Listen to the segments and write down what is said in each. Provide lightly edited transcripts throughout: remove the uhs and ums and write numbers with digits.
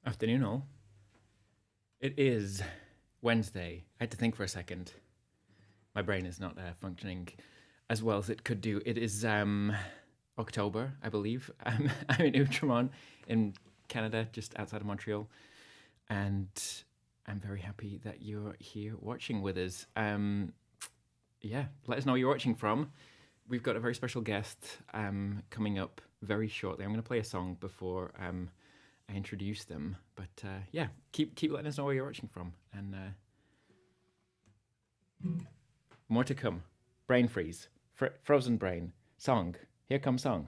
Afternoon, all. It is Wednesday. I had to think for a second. My brain is not functioning as well as it could do. It is October, I believe. I'm in Outremont in Canada, just outside of Montreal. And I'm very happy that you're here watching with us. Yeah, let us know where you're watching from. We've got a very special guest coming up very shortly. I'm going to play a song before I introduce them. But yeah, keep letting us know where you're watching from. And more to come. Brain freeze. Frozen brain. Song. Here comes song.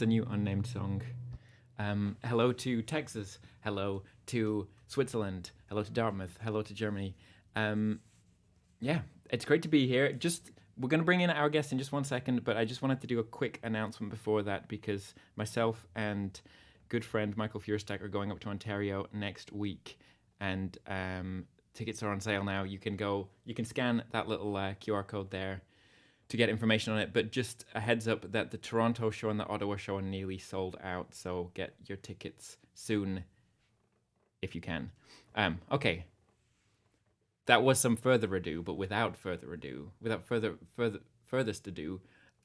A new unnamed song. Hello to Texas. Hello to Switzerland. Hello to Dartmouth. Hello to Germany. Yeah, it's great to be here. We're going to bring in our guest in just 1 second, but I just wanted to do a quick announcement before that because myself and good friend Michael FEUERSTACK are going up to Ontario next week, and tickets are on sale now. You can scan that little QR code there to get information on it, but just a heads up that the Toronto show and the Ottawa show are nearly sold out, so get your tickets soon if you can. Okay, that was some further ado, but without furthest ado,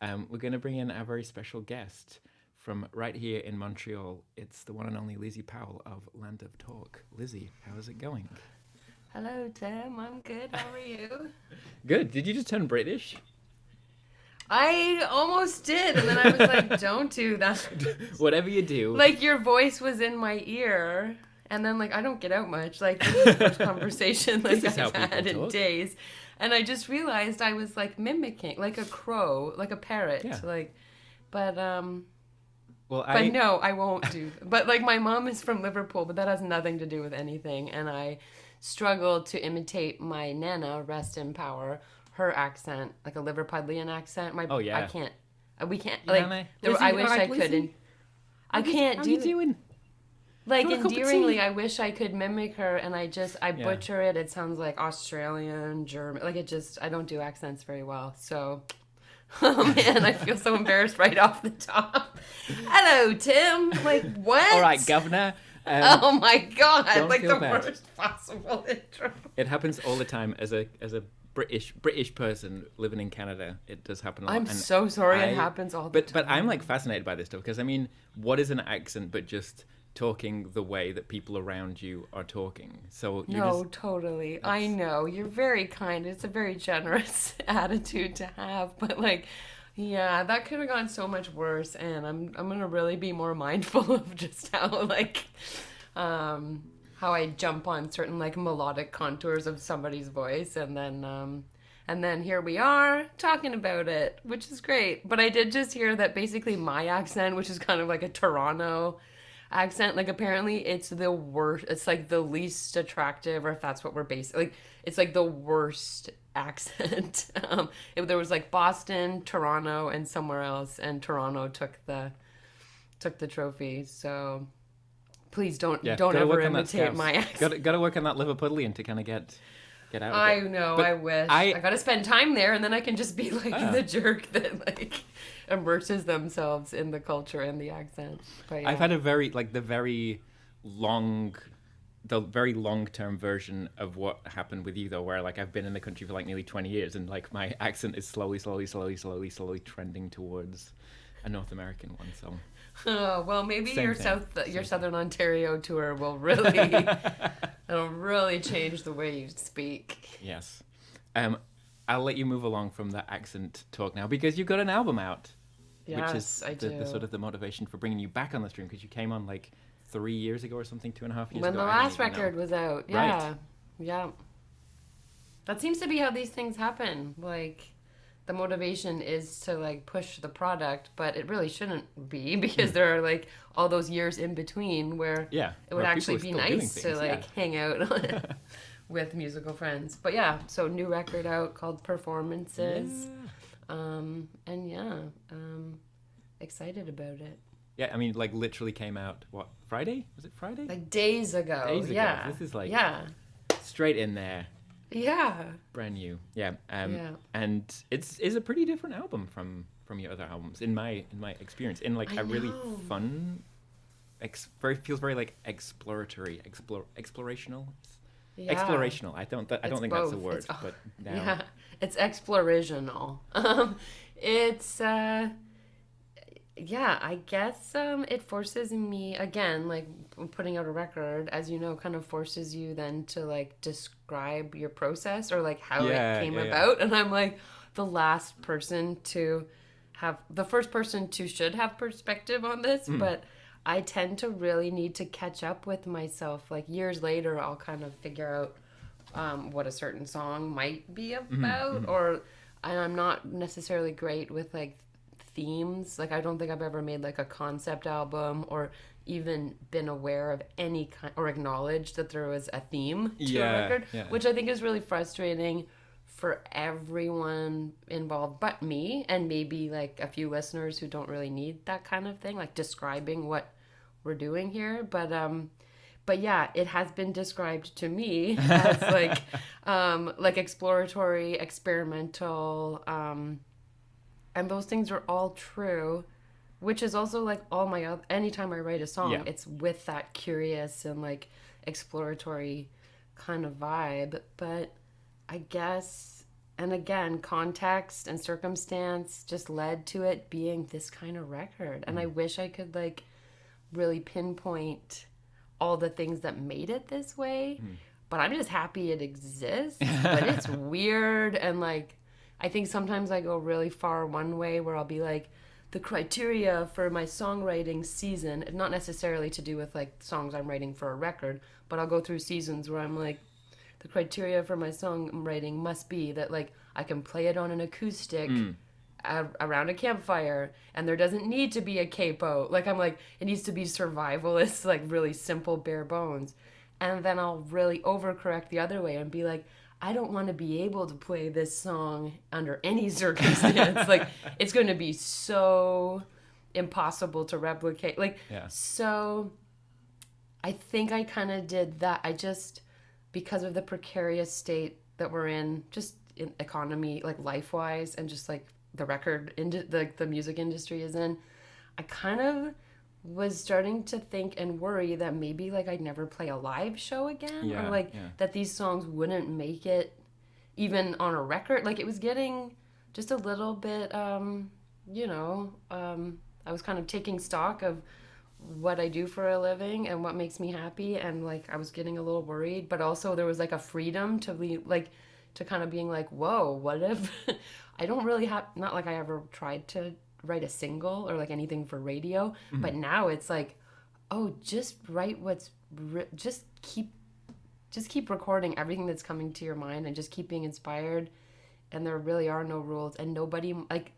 we're going to bring in our very special guest from right here in Montreal. It's the one and only Lizzie Powell of Land of Talk. Lizzie, how's it going? Hello, Tim. I'm good. How are you? Good. Did you just turn British? I almost did, and then I was like, don't do that. Whatever you do. Like, your voice was in my ear, and then, like, I don't get out much. Like, this is the first conversation, like, I've had in days. And I just realized I was, like, mimicking, like a crow, like a parrot. Yeah. Like, but no, I won't do. But, like, my mom is from Liverpool, but that has nothing to do with anything. And I struggled to imitate my Nana, rest in power, her accent, like a Liverpudlian accent. Oh, yeah. I can't. We can't. Yeah, Like, mate. I wish alright, I could. And I can't How do you it. doing? Like, Do you want a cup of endearingly, tea? I wish I could mimic her, and I butcher it. It sounds like Australian, German. Like, I don't do accents very well. So, oh man, I feel so embarrassed right off the top. Hello, Tim. Like, what? All right, governor. Oh my god, don't like feel the bad. worst possible intro. It happens all the time as a British person living in Canada. It does happen a lot. I'm And so sorry it happens all the time. But I'm like fascinated by this stuff because I mean, what is an accent but just talking the way that people around you are talking? So No, totally. I know. You're very kind. It's a very generous attitude to have, but like, yeah, that could have gone so much worse, and I'm gonna really be more mindful of just how like how I jump on certain like melodic contours of somebody's voice, and then here we are talking about it, which is great. But I did just hear that basically my accent, which is kind of like a Toronto accent, like apparently it's the worst. It's like the least attractive, or if that's what we're like it's like the worst accent. There was like Boston, Toronto, and somewhere else, and Toronto took the trophy. So please don't ever imitate my accent. Got to work on that Liverpudlian to kind of get out of it. I know. But I wish. I got to spend time there, and then I can just be like the jerk that like immerses themselves in the culture and the accent. But yeah. I've had a very long-term version of what happened with you though, where like I've been in the country for like nearly 20 years, and like my accent is slowly trending towards a North American one. So. Oh, well, maybe Same your thing. Southern Ontario tour will really it'll really change the way you speak. Yes. I'll let you move along from that accent talk now because you've got an album out. Yes, which is I do. the sort of the motivation for bringing you back on the stream, because you came on like 3 years ago or something, 2.5 years ago. When the last record was out. Yeah. Right. Yeah. That seems to be how these things happen. Like, the motivation is to like push the product, but it really shouldn't be, because there are like all those years in between where it would actually be nice to like hang out with musical friends. But yeah, so new record out called Performances. Excited about it. Yeah, I mean, like literally came out, what, Friday? Was it Friday? Like days ago. Yeah. This is like straight in there. Yeah. Brand new. Yeah. And it's a pretty different album from your other albums in my experience, in like a really fun, feels very like exploratory, explorational. Yeah. Explorational. I don't think both. that's a word, but now. Yeah, it's explorational. It's I guess it forces me, again, like putting out a record, as you know, kind of forces you then to like describe your process or like how it came about. And I'm like the first person to should have perspective on this, but I tend to really need to catch up with myself. Like years later, I'll kind of figure out what a certain song might be about, and I'm not necessarily great with like themes. Like I don't think I've ever made like a concept album or even been aware of any kind or acknowledged that there was a theme to a record, which I think is really frustrating for everyone involved but me, and maybe like a few listeners who don't really need that kind of thing, like describing what we're doing here. But yeah, it has been described to me as like exploratory, experimental, and those things are all true, which is also like all my other, anytime I write a song, it's with that curious and like exploratory kind of vibe. But I guess, and again, context and circumstance just led to it being this kind of record. And I wish I could like really pinpoint all the things that made it this way, but I'm just happy it exists. But it's weird, and like I think sometimes I go really far one way where I'll be like, the criteria for my songwriting season, not necessarily to do with like songs I'm writing for a record, but I'll go through seasons where I'm like, the criteria for my songwriting must be that like I can play it on an acoustic around a campfire, and there doesn't need to be a capo. Like I'm like, it needs to be survivalist, like really simple bare bones. And then I'll really overcorrect the other way and be like, I don't want to be able to play this song under any circumstance. Like, it's going to be so impossible to replicate. Like, so I think I kind of did that. I just, because of the precarious state that we're in, just in economy, like life-wise, and just like the music industry is in, I kind of was starting to think and worry that maybe like I'd never play a live show again, or like that these songs wouldn't make it even on a record. Like, it was getting just a little bit, I was kind of taking stock of what I do for a living and what makes me happy, and like I was getting a little worried, but also there was like a freedom to be like, to kind of being like, whoa, what if I don't really have, not like I ever tried to write a single or like anything for radio, but now it's like, oh, just write just keep recording everything that's coming to your mind, and just keep being inspired, and there really are no rules, and nobody, like,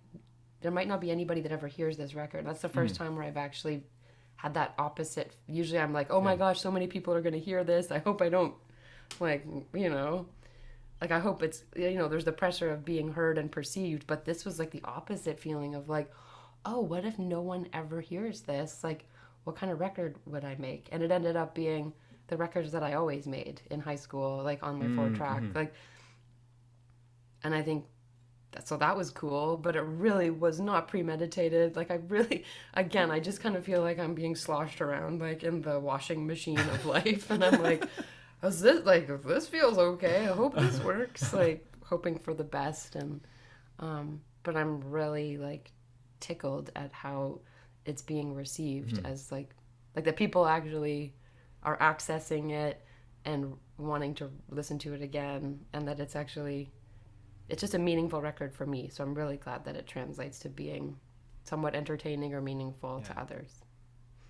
there might not be anybody that ever hears this record. That's the first time where I've actually had that opposite. Usually I'm like, oh my gosh, so many people are going to hear this, I hope I don't, like, like, I hope it's, there's the pressure of being heard and perceived, but this was like the opposite feeling of like, oh, what if no one ever hears this? Like, what kind of record would I make? And it ended up being the records that I always made in high school, like on my 4-track, like, and I think that was cool, but it really was not premeditated. Like, I just kind of feel like I'm being sloshed around like in the washing machine of life, and I'm like, is this, like, if this feels okay, I hope this works, like, hoping for the best. And but I'm really like tickled at how it's being received, as like that people actually are accessing it and wanting to listen to it again, and that it's just a meaningful record for me. So I'm really glad that it translates to being somewhat entertaining or meaningful to others.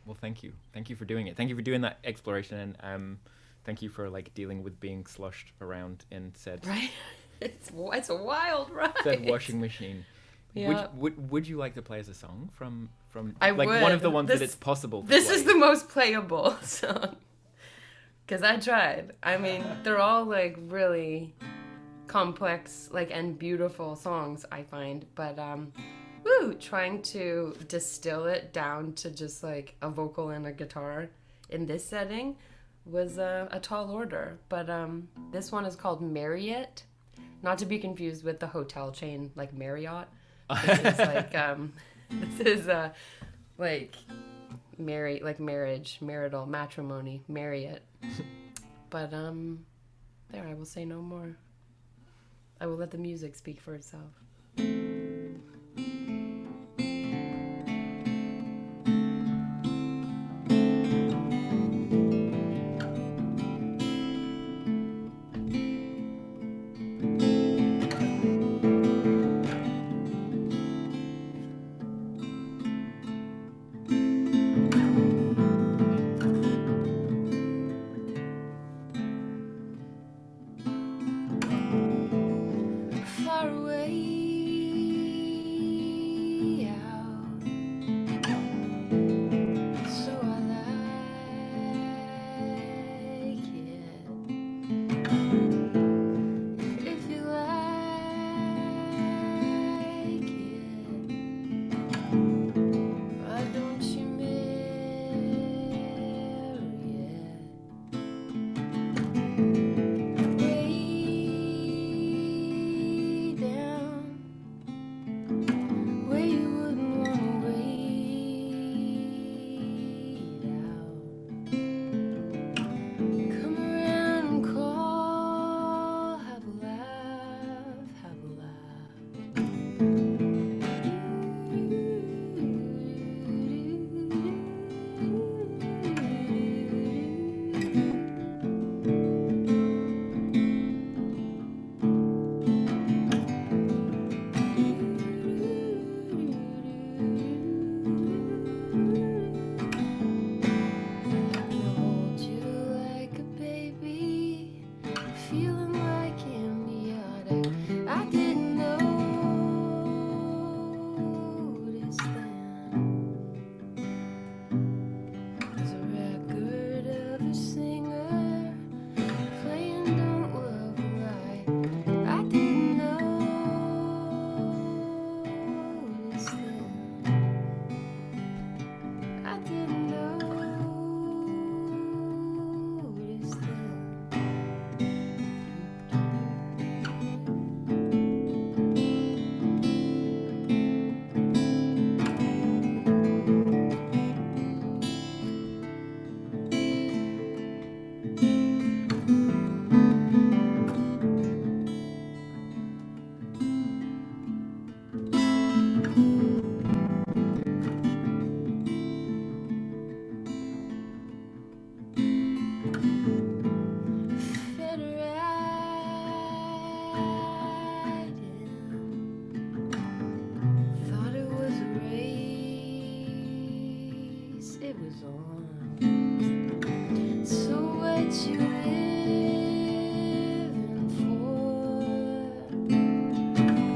Well, thank you for doing it. Thank you for doing that exploration, and thank you for like dealing with being sloshed around in said it's a wild ride. Said washing machine. Yeah. Would you like to play us a song from I like would. one of the ones that it's possible to This play? is the most playable song, because I tried. I mean, they're all like really complex, like, and beautiful songs, I find, but trying to distill it down to just like a vocal and a guitar in this setting was a tall order. But this one is called Marriott, not to be confused with the hotel chain like Marriott. This is like like marriage, marital, matrimony, Marriott. But there, I will say no more. I will let the music speak for itself. Far away goes on. So what you living for?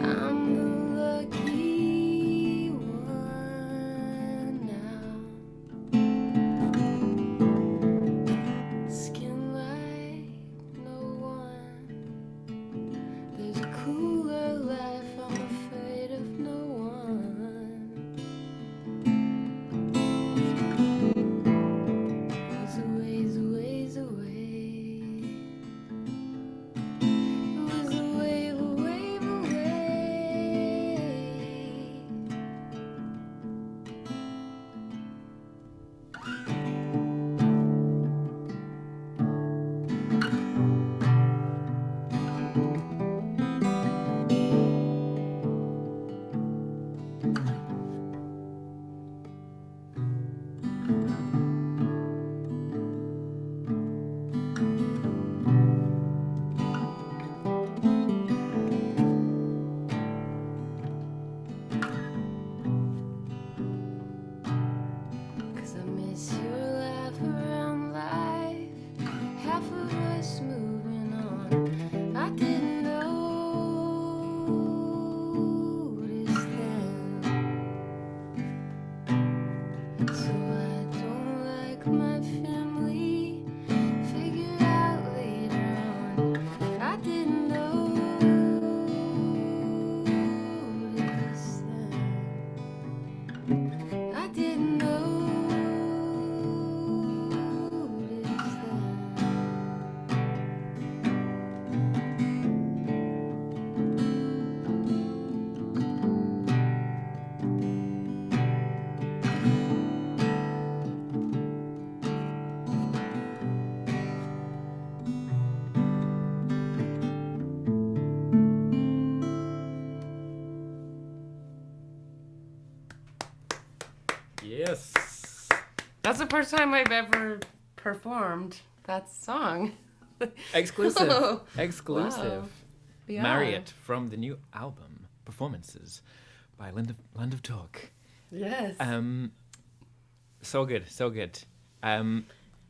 I'm the lucky one now. Skin like no one. There's a cooler life. I'm afraid of no one. Was a ways away. Was a wave away. Cause I miss your laugh around life. Half of us moving on. I didn't notice then. So I don't like my family. Figure out later on. I didn't notice then. I didn't notice then. Yes. That's the first time I've ever performed that song. Exclusive. Wow. Exclusive. Yeah. Marriott from the new album Performances by Land of Talk. Yes. So good, so good.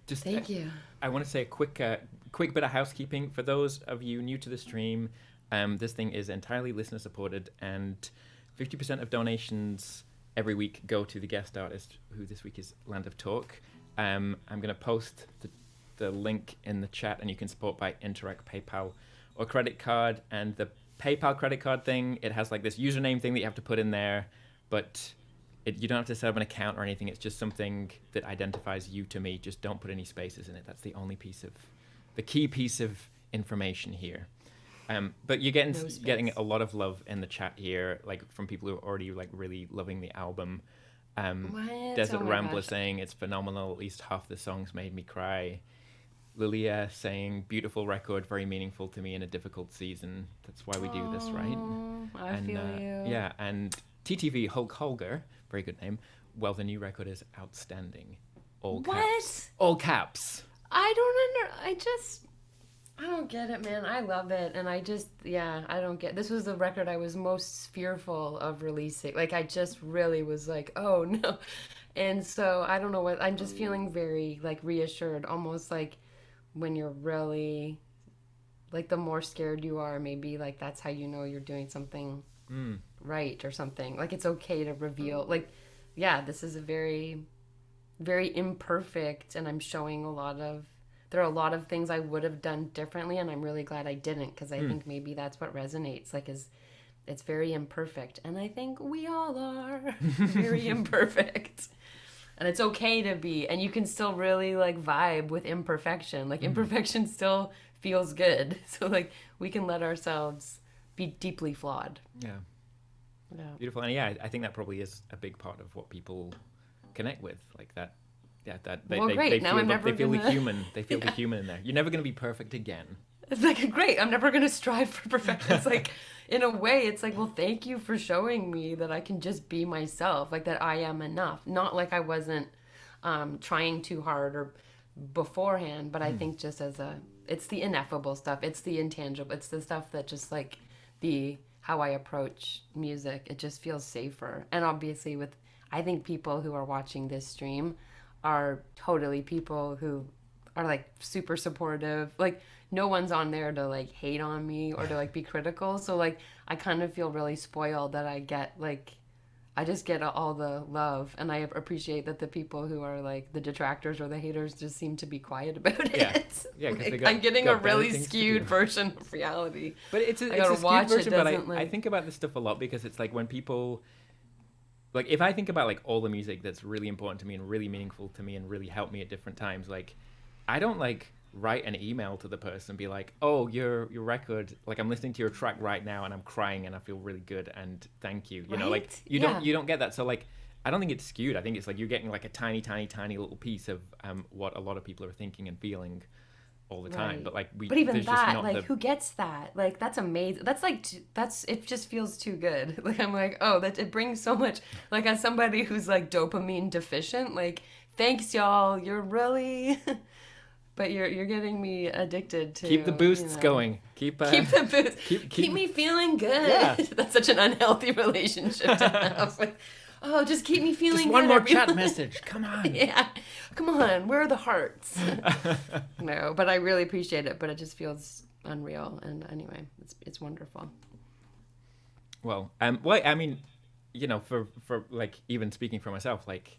Just Thank you. I want to say a quick bit of housekeeping for those of you new to the stream. This thing is entirely listener supported, and 50% of donations every week go to the guest artist, who this week is Land of Talk. I'm going to post the link in the chat, and you can support by Interact, PayPal, or credit card. And the PayPal credit card thing, it has like this username thing that you have to put in there, but you don't have to set up an account or anything. It's just something that identifies you to me. Just don't put any spaces in it. That's the only key piece of information here. But you're getting a lot of love in the chat here, like from people who are already like really loving the album. Desert Rambler saying it's phenomenal. At least half the songs made me cry. Lilia saying beautiful record, very meaningful to me in a difficult season. That's why we do this, right? I feel you. Yeah, and TTV Hulk Holger, very good name. Well, the new record is outstanding. All caps. What? All caps. I don't get it, man. I love it. And I don't get, this was the record I was most fearful of releasing. Like, I just really was like, oh no. And so I don't know what, I'm just feeling very like reassured, almost like when you're really, like the more scared you are, maybe like that's how you know you're doing something right or something. Like it's okay to reveal, like, yeah, this is a very, very imperfect, and I'm showing there are a lot of things I would have done differently, and I'm really glad I didn't, because I think maybe that's what resonates, like, is it's very imperfect, and I think we all are very imperfect, and it's okay to be, and you can still really like vibe with imperfection, like imperfection still feels good, so like we can let ourselves be deeply flawed. Yeah. Beautiful. And yeah, I think that probably is a big part of what people connect with, like that. Yeah, they feel the human. They feel the human in there. You're never going to be perfect again. It's like, great, I'm never going to strive for perfection. It's like, in a way, it's like, well, thank you for showing me that I can just be myself, like that I am enough. Not like I wasn't trying too hard or beforehand, but I think just it's the ineffable stuff. It's the intangible. It's the stuff that just like how I approach music. It just feels safer. And obviously I think people who are watching this stream are totally people who are like super supportive. Like no one's on there to like hate on me or to like be critical. So like I kind of feel really spoiled that I get like I just get all the love, and I appreciate that the people who are like the detractors or the haters just seem to be quiet about it. Yeah, like, I'm getting a really skewed version of reality. But it's a skewed version. But I think about this stuff a lot because it's like when people, like if I think about like all the music that's really important to me and really meaningful to me and really helped me at different times, like I don't like write an email to the person and be like, oh, your record, like I'm listening to your track right now and I'm crying and I feel really good and thank you. You know, like you don't get that. So like I don't think it's skewed. I think it's like you're getting like a tiny little piece of what a lot of people are thinking and feeling all the time. But like but even that, like who gets that? Like that's amazing. That's like it just feels too good. Like I'm like, oh, that it brings so much. Like as somebody who's like dopamine deficient, like thanks y'all. You're really But you're getting me addicted to keep the boosts going. Keep the boost. Keep me feeling good. Yeah. That's such an unhealthy relationship to have. Like, oh, just keep me feeling just good. One more chat message. Come on. Yeah. Come on. Where are the hearts? No, but I really appreciate it. But it just feels unreal. And anyway, it's wonderful. Well, I mean, you know, for like even speaking for myself, like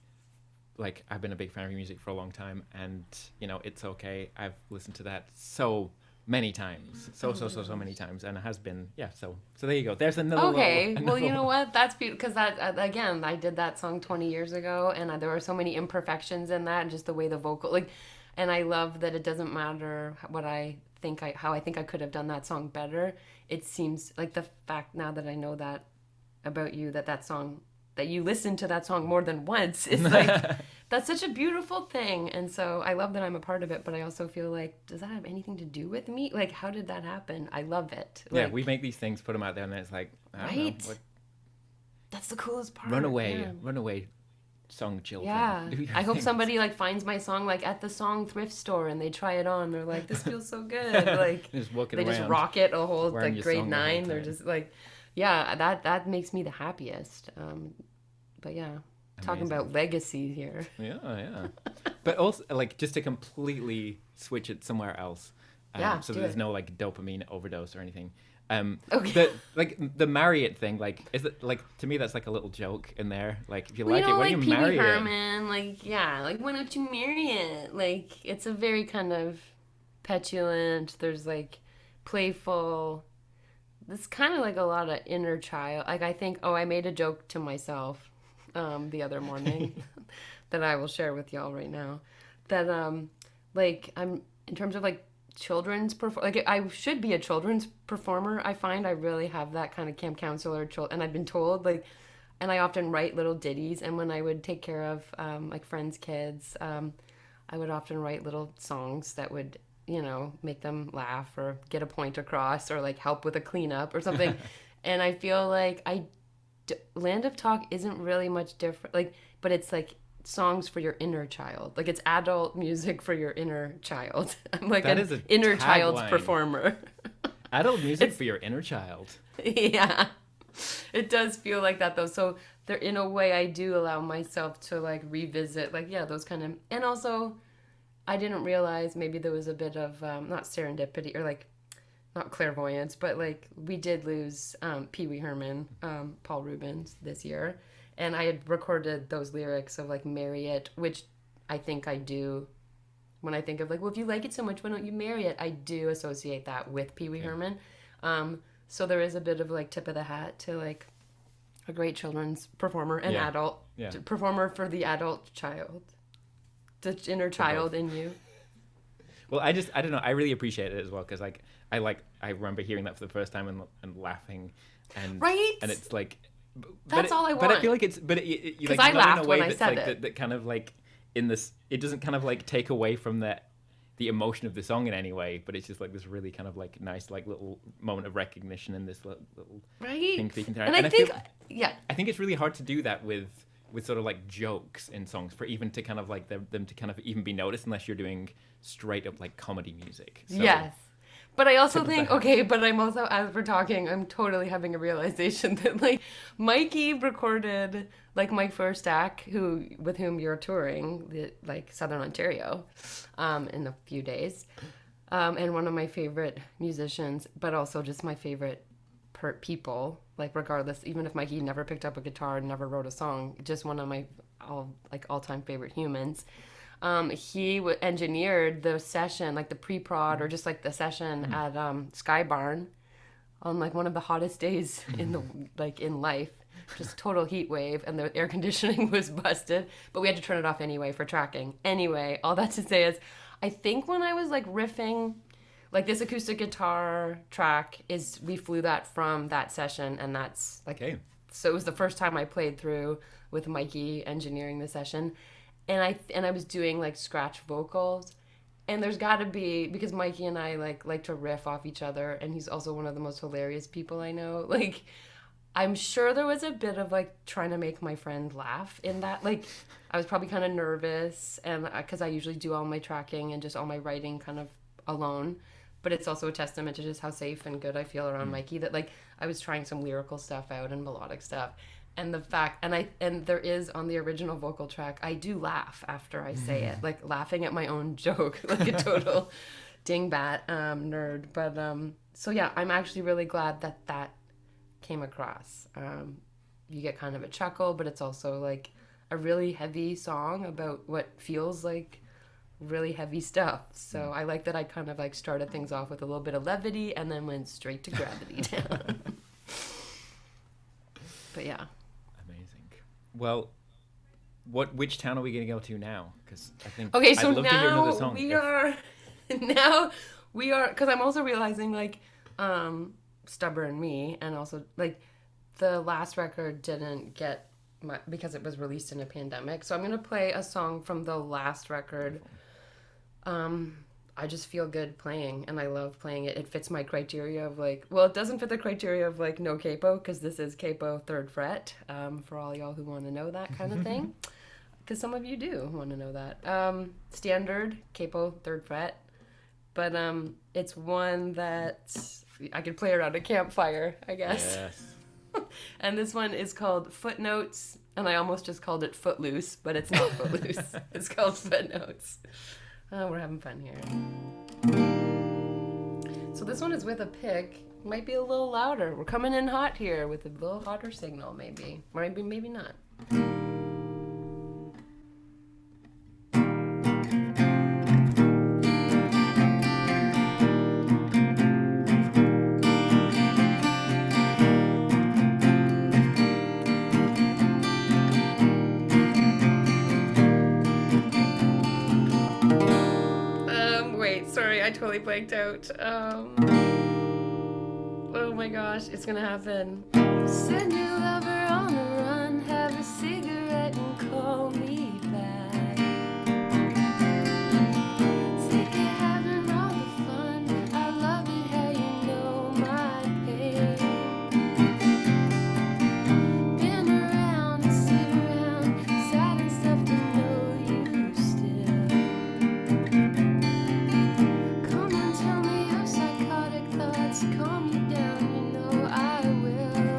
I've been a big fan of your music for a long time, and you know it's okay. I've listened to that so many times, so many times, and it has been so there you go. There's another. Okay, well you know what? That's beautiful because that again, I did that song 20 years ago, and there were so many imperfections in that, and just the way the vocal and I love that it doesn't matter what how I think I could have done that song better. It seems like the fact now that I know that about you that song. That you listen to that song more than once is like that's such a beautiful thing, and so I love that I'm a part of it. But I also feel like, does that have anything to do with me? Like, how did that happen? I love it. Yeah, we make these things, put them out there, and it's like, I don't know, what... That's the coolest part. Run away, song children. Yeah, I hope somebody like finds my song like at the song thrift store and they try it on. They're like, this feels so good. Like just they just rock it a whole like grade 9. They're just like. Yeah, that makes me the happiest. But yeah, talking about legacy here. Yeah. But also, like, just to completely switch it somewhere else. So there's no, like, dopamine overdose or anything. Okay. The marry it thing, like, is it, like, to me, that's, like, a little joke in there. Like, if you like it, when like you marry Herman, like, yeah, like, why don't you marry it? Like, it's a very kind of petulant, there's, like, playful... It's kind of like a lot of inner child. Like I think, I made a joke to myself the other morning that I will share with y'all right now. That like I'm in terms of like children's like I should be a children's performer. I find I really have that kind of camp counselor and I've been told like, and I often write little ditties. And when I would take care of like friends' kids, I would often write little songs that would. You know, make them laugh or get a point across or like help with a cleanup or something. And I feel like Land of Talk isn't really much different. Like, but it's like songs for your inner child. Like it's adult music for your inner child. I'm like an inner child's performer. Adult music for your inner child. Yeah. It does feel like that though. So there, in a way, I do allow myself to like revisit like, those kind of, and also I didn't realize maybe there was a bit of, not serendipity or like, not clairvoyance, but like we did lose Pee Wee Herman, Paul Rubens this year. And I had recorded those lyrics of like marry it, which I think I do. When I think of like, well, if you like it so much, why don't you marry it? I do associate that with Pee Wee Herman. So there is a bit of like tip of the hat to like a great children's performer and adult performer for the adult child. The inner child in you. Well, I don't know. I really appreciate it as well because like I remember hearing that for the first time and laughing, and and it's like that's all I want. But I feel like it's because I laughed when I said it. That kind of like in this, it doesn't kind of like take away from the emotion of the song in any way, but it's just like this really kind of like nice like little moment of recognition in this little thing speaking through. And I think I think it's really hard to do that with sort of like jokes in songs for even to kind of like them to kind of even be noticed unless you're doing straight up like comedy music. So. Yes. But I also think, okay, but I'm also, as we're talking, I'm totally having a realization that, like, Mikey recorded, like, Mike FEUERSTACK, with whom you're touring, like, Southern Ontario, in a few days. And one of my favorite musicians, but also just my favorite people, like, regardless, even if Mikey never picked up a guitar and never wrote a song, just one of my all-time favorite humans. He engineered the session, like the pre-prod or just like the session at Sky Barn on like one of the hottest days in life, just total heat wave, and the air conditioning was busted, but we had to turn it off anyway for tracking. Anyway, all that to say is, I think when I was like riffing, like this acoustic guitar track we flew that from that session, and that's like, so it was the first time I played through with Mikey engineering the session. And I was doing like scratch vocals, and there's got to be, because Mikey and I like to riff off each other, and he's also one of the most hilarious people I know. Like, I'm sure there was a bit of like trying to make my friend laugh in that. Like, I was probably kind of nervous, and because I usually do all my tracking and just all my writing kind of alone. But it's also a testament to just how safe and good I feel around Mikey, that like I was trying some lyrical stuff out and melodic stuff. And the fact, and there is on the original vocal track, I do laugh after I say it, like laughing at my own joke, like a total dingbat nerd. But so yeah, I'm actually really glad that came across. You get kind of a chuckle, but it's also like a really heavy song about what feels like really heavy stuff. So I like that I kind of like started things off with a little bit of levity and then went straight to gravity down. But yeah. Well, which town are we going to go to now? Because I think okay, so I'd love to hear another song. we are because I'm also realizing like stubborn me, and also like the last record didn't get because it was released in a pandemic. So I'm going to play a song from the last record. I just feel good playing, and I love playing it. It fits my criteria of like, well, it doesn't fit the criteria of like no capo, because this is capo 3rd fret, for all y'all who want to know that kind of thing, because some of you do want to know that. Standard capo 3rd fret, but it's one that I could play around a campfire, I guess. Yes. And this one is called Footnotes, and I almost just called it Footloose, but it's not Footloose. It's called Footnotes. Oh, we're having fun here. So this one is with a pick. Might be a little louder. We're coming in hot here with a little hotter signal, maybe. Or maybe not. I totally blanked out. Oh my gosh, it's gonna happen. Send your lover on a run, have a cigarette and call me back. Sick of having all the fun, I love it how you know my pain. Been around and sit around, sad and stuff to know you still. Come on, tell me your psychotic thoughts, calm me down, you know I will.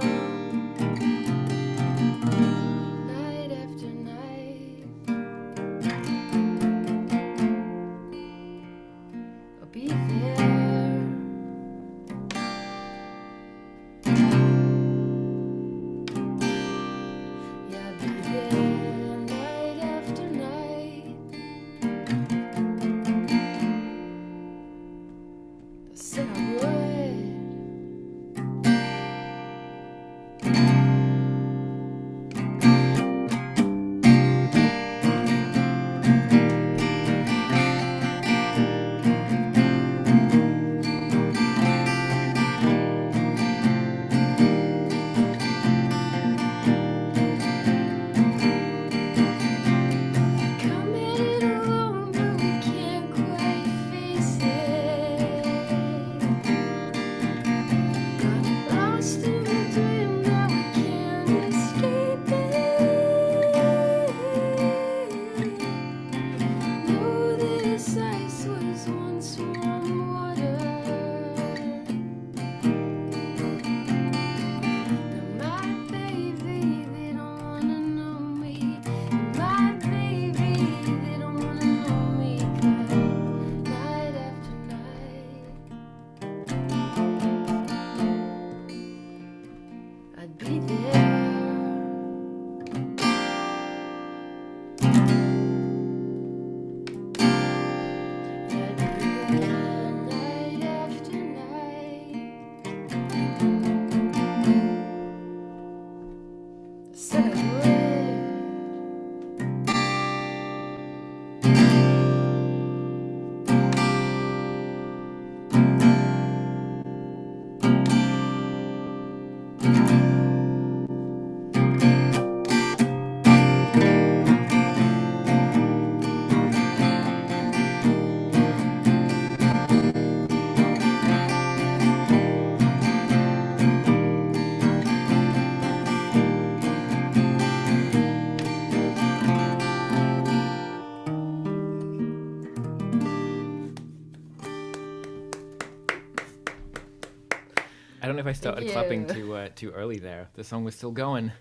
I don't know if I started clapping too early there. The song was still going.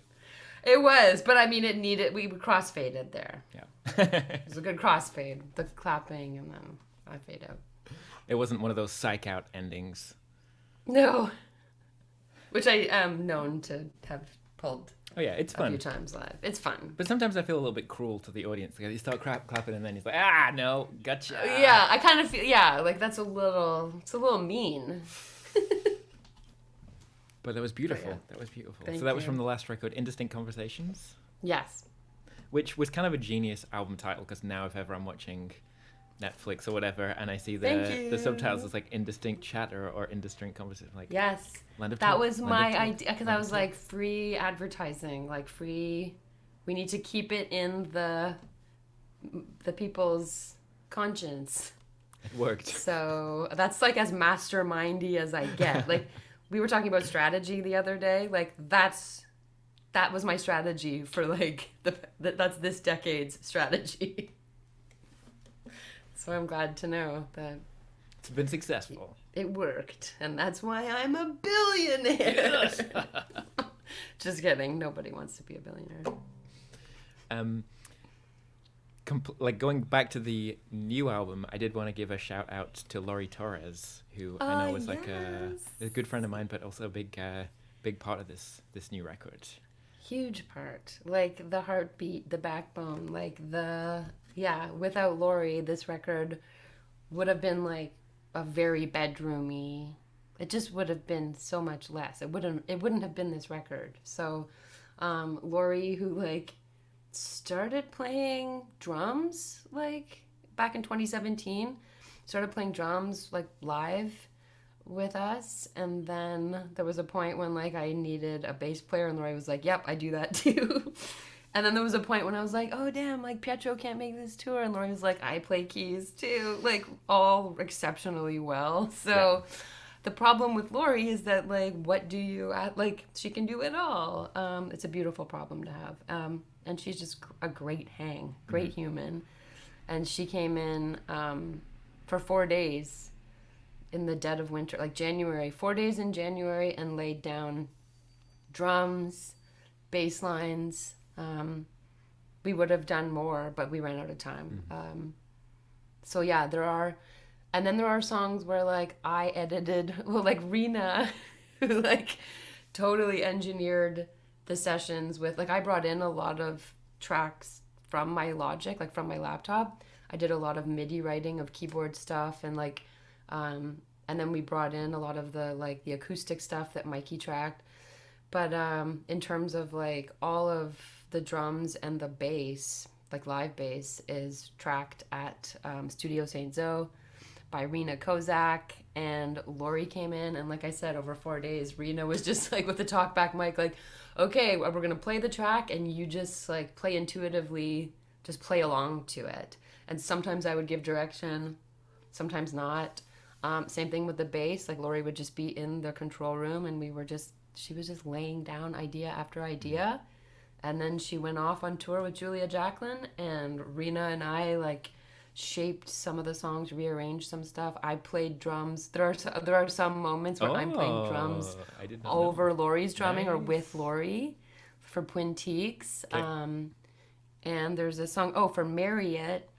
It was, but I mean, we crossfaded there. Yeah. It was a good crossfade. The clapping, and then I fade out. It wasn't one of those psych out endings. No. Which I am known to have pulled. Oh yeah, it's fun. A few times live. It's fun. But sometimes I feel a little bit cruel to the audience. Like you start clapping and then he's like, no, gotcha. Yeah, I kind of feel, like it's a little mean. But that was beautiful. Yeah. That was beautiful. So that was from the last record, Indistinct Conversations? Yes. Which was kind of a genius album title, because now if ever I'm watching Netflix or whatever and I see the subtitles, it's like Indistinct Chatter or Indistinct Conversation. Like, yes. That was my idea, because I was like, free advertising, like free, we need to keep it in the people's conscience. It worked. So that's like as mastermindy as I get. Like, we were talking about strategy the other day. Like, that was my strategy for like that's this decade's strategy. So I'm glad to know that it's been successful. It worked, and that's why I'm a billionaire. Yes. Just kidding. Nobody wants to be a billionaire. Like going back to the new album, I did want to give a shout out to Laurie Torres, who I know was like a good friend of mine, but also a big part of this new record. Huge part, like the heartbeat, the backbone, like without Laurie, this record would have been like a very bedroomy. It just would have been so much less. It wouldn't have been this record. So, Laurie, who like started playing drums like back in 2017, started playing drums like live with us, and then there was a point when like I needed a bass player, and Laurie was like, yep, I do that too. And then there was a point when I was like, oh damn, like Pietro can't make this tour, and Laurie was like, I play keys too, like all exceptionally well. So the problem with Laurie is that like, what do you like, she can do it all. It's a beautiful problem to have. And she's just a great human. And she came in for 4 days in the dead of winter, like January, 4 days in January, and laid down drums, bass lines. We would have done more, but we ran out of time. So yeah, there are songs where like I edited, like Rena, who like totally engineered the sessions with, like I brought in a lot of tracks from my Logic, like from my laptop. I did a lot of MIDI writing of keyboard stuff, and like, and then we brought in a lot of the like the acoustic stuff that Mikey tracked. But in terms of like all of the drums and the bass, like live bass, is tracked at Studio St. Zoe by Rena Kozak, and Laurie came in, and like I said, over 4 days, Rena was just like with the talkback mic, like, okay, we're gonna play the track, and you just like play intuitively, just play along to it. And sometimes I would give direction, sometimes not. Same thing with the bass, like Laurie would just be in the control room, and she was just laying down idea after idea. And then she went off on tour with Julia Jacqueline, and Rena and I like shaped some of the songs, rearranged some stuff. I played drums. There are some moments where I'm playing drums over Laurie's drumming, or with Laurie for Twintiques. Okay. And there's a song, for Marriott,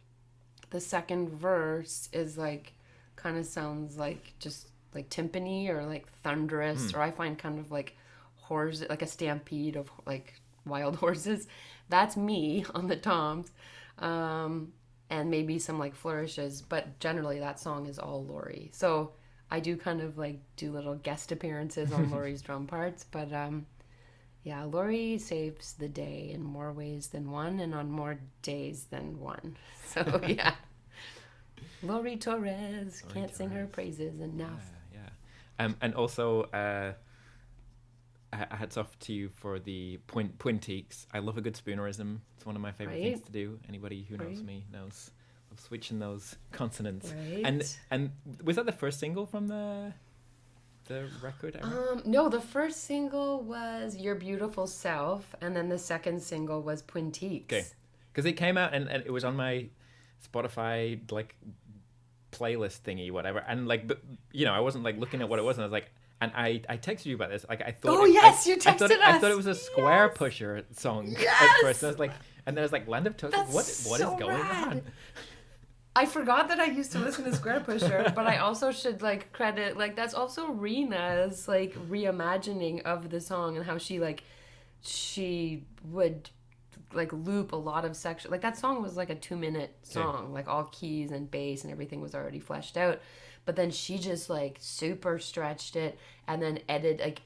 the second verse is like, kind of sounds like just like timpani or like thunderous, or I find kind of like horse, like a stampede of like wild horses. That's me on the toms. And maybe some like flourishes, but generally that song is all Laurie. So I do kind of like do little guest appearances on Laurie's drum parts, but Yeah, Lori saves the day in more ways than one and on more days than one. So, yeah. Lori Torres, can't sing her praises enough. Yeah. And also, hats off to you for the pointiques. I love a good spoonerism. It's one of my favorite things to do. Anybody who knows me knows of switching those consonants. Right. And was that the first single from the record? No, the first single was Your Beautiful Self, and then the second single was Pointiques. Okay, because it came out and it was on my Spotify like playlist thingy, whatever, and like, but, you know, I wasn't like looking at what it was, and I was like, and I texted you about this, like I thought. Oh yes, you texted us. I thought it was a Square Pusher song at first. And I was like, and then I was like, Land of Toast. What is going on? I forgot that I used to listen to Square Pusher, but I also should like credit, like that's also Rena's like reimagining of the song and how she would like loop a lot of section. Like that song was like a 2-minute song, like all keys and bass and everything was already fleshed out. But then she just like super stretched it and then like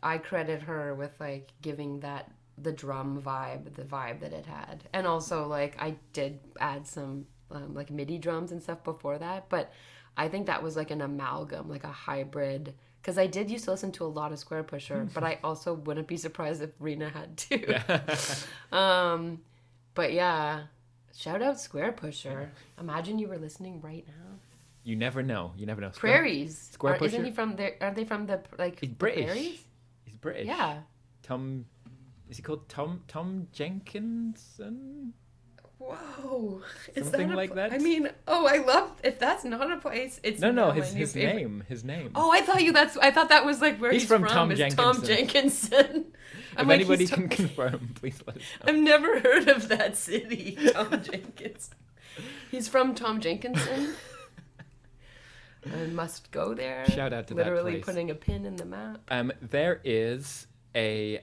I credit her with like giving that the drum vibe, the vibe that it had. And also like I did add some like MIDI drums and stuff before that, but I think that was like an amalgam, like a hybrid, because I did used to listen to a lot of Square Pusher, but I also wouldn't be surprised if Rena had too. But yeah, shout out Square Pusher. Imagine you were listening right now. You never know. Prairies. Square Pusher. Isn't he from there? Are they from the like? He's British. Prairies? He's British. Yeah. Is he called Tom Jenkinson? Whoa. Something like that? I mean, I love, if that's not a place, it's No, his name. Oh, I thought that was like where he's from. Tom Jenkinson. Tom Jenkinson. If anybody can confirm, please let us know. I've never heard of that city, Tom Jenkinson. He's from Tom Jenkinson. I must go there. Shout out to that place. Literally putting a pin in the map. There is a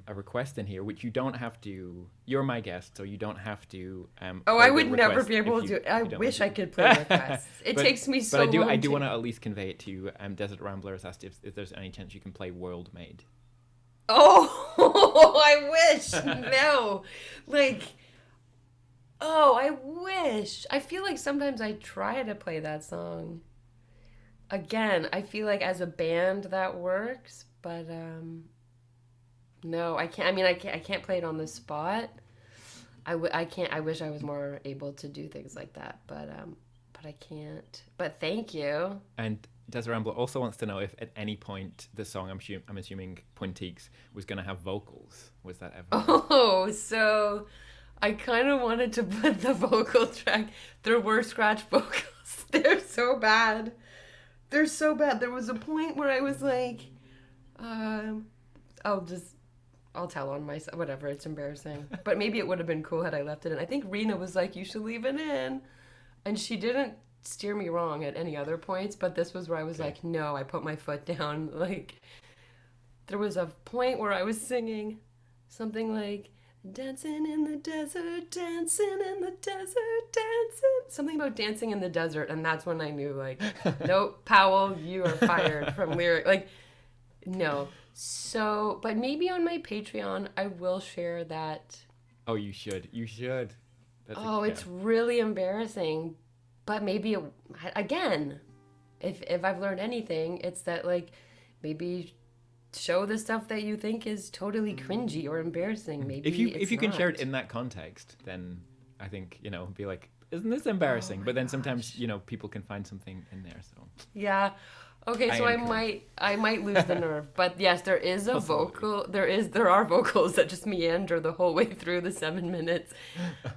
request in here which you don't have to. You're my guest, so you don't have to. I would never be able to. I wish I could play requests. It takes me so long. But I do want to at least convey it to you. Desert Rambler has asked if there's any chance you can play World Made. Oh, I wish. No, like. Oh, I wish. I feel like sometimes I try to play that song. Again, I feel like as a band that works, but no, I can't. I mean, I can't play it on the spot. I can't. I wish I was more able to do things like that, but I can't. But thank you. And Desert Rambler also wants to know if at any point the song, I'm assuming Pointiques, was going to have vocals. Was that ever? Oh, so I kind of wanted to put the vocal track. There were scratch vocals. They're so bad. They're so bad. There was a point where I was like, I'll tell on myself. Whatever, it's embarrassing. But maybe it would have been cool had I left it in. I think Rena was like, you should leave it in. And she didn't steer me wrong at any other points, but this was where I was like, no, I put my foot down. Like, there was a point where I was singing something like, dancing in the desert, dancing in the desert, dancing. Something about dancing in the desert, and that's when I knew, like, nope, Powell, you are fired from lyric. Like, no. So, but maybe on my Patreon, I will share that. Oh, you should. You should. It's really embarrassing. But maybe, again, if I've learned anything, it's that, like, maybe show the stuff that you think is totally cringy or embarrassing. Maybe if you can share it in that context, then I think, be like, isn't this embarrassing? But then sometimes, people can find something in there. So yeah. Okay, so I might lose the nerve, but yes, there is a vocal. There are vocals that just meander the whole way through the 7 minutes.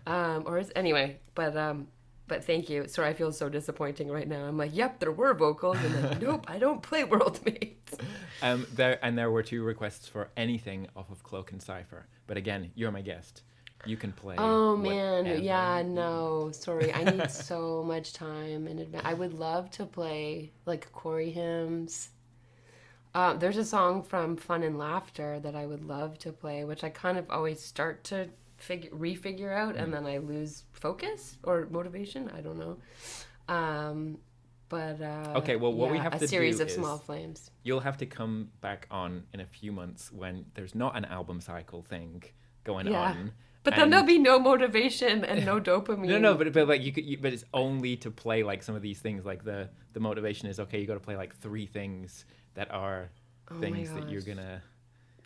Anyway, but thank you. Sorry, I feel so disappointing right now. I'm like, yep, there were vocals, and then nope, I don't play World Mates. There were 2 requests for anything off of Cloak and Cipher. But again, you're my guest. You can play. Oh man, yeah, no, sorry. I need so much time in advance. I would love to play like Corey hymns. There's a song from Fun and Laughter that I would love to play, which I kind of always start to refigure out, and then I lose focus or motivation. I don't know. But okay, well, what we have to do a series of is small flames. You'll have to come back on in a few months when there's not an album cycle thing going on. But then there'll be no motivation and no dopamine. No, but like but it's only to play like some of these things. Like the motivation is, okay, you got to play like 3 things that are things that you're gonna.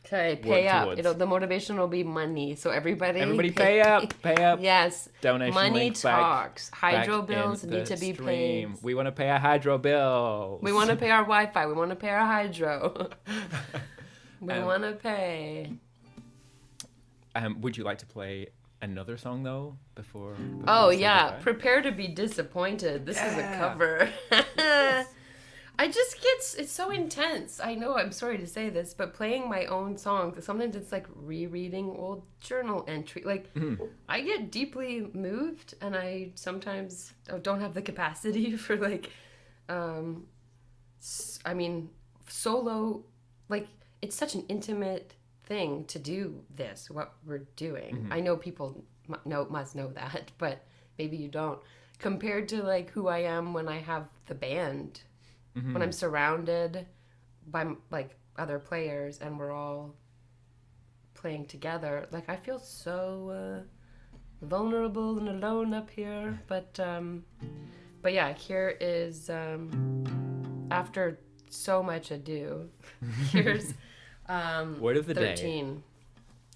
Okay, pay up. The motivation will be money. So everybody pay up. Yes. Donation money link talks. Hydro back bills in need to be stream. paid. We want to pay our hydro bills. We want to pay our Wi-Fi. We want to pay our hydro. We want to pay. Would you like to play another song though before oh we say yeah, goodbye? Prepare to be disappointed. This is a cover. I just it's so intense. I know, I'm sorry to say this, but playing my own songs, sometimes it's like rereading old journal entry. Like, I get deeply moved, and I sometimes don't have the capacity for like, solo. Like, it's such an intimate thing to do this, what we're doing. I know people must know that, but maybe you don't. Compared to like who I am when I have the band. When I'm surrounded by like other players and we're all playing together, like I feel so vulnerable and alone up here. But yeah, here is after so much ado, here's Word of the 13 day